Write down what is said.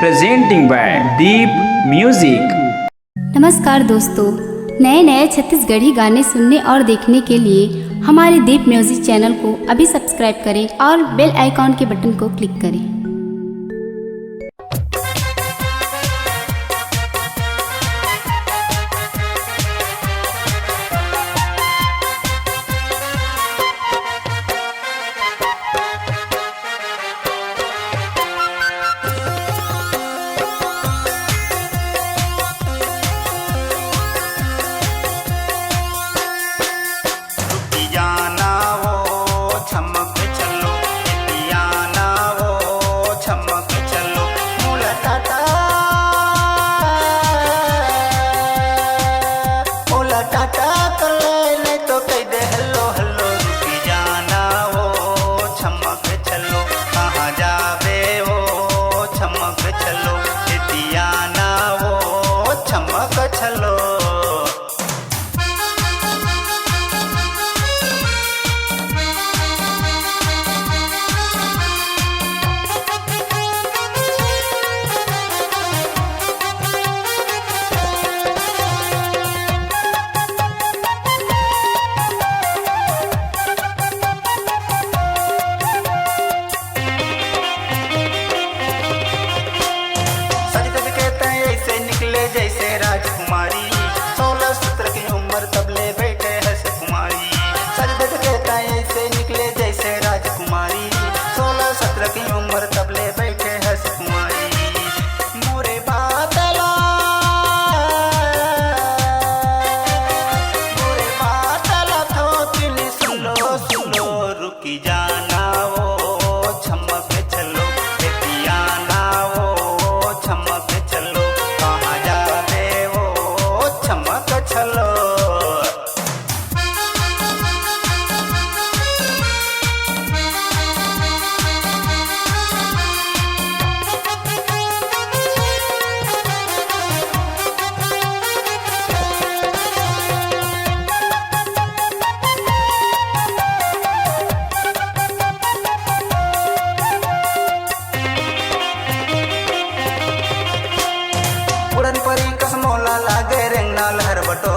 presenting by Deep Music। नमस्कार दोस्तों, नए नए छत्तीसगढ़ी गाने सुनने और देखने के लिए हमारे दीप म्यूजिक चैनल को अभी सब्सक्राइब करें और बेल आइकॉन के बटन को क्लिक करें। जैसे राजकुमारी 16-17 की उम्र तबले बैठे हंस कुमारी। सजदत कहता ऐसे निकले जैसे राजकुमारी 16-17 की उम्र तबले बैठे हंस कुमारी। मोरे बातला थोकिन सुन लो रुकी जाना वो छमक चलो पियाना वो छमक चलो छमक चलो। उड़न परी कसमोला लागे रेंगना लहर बटो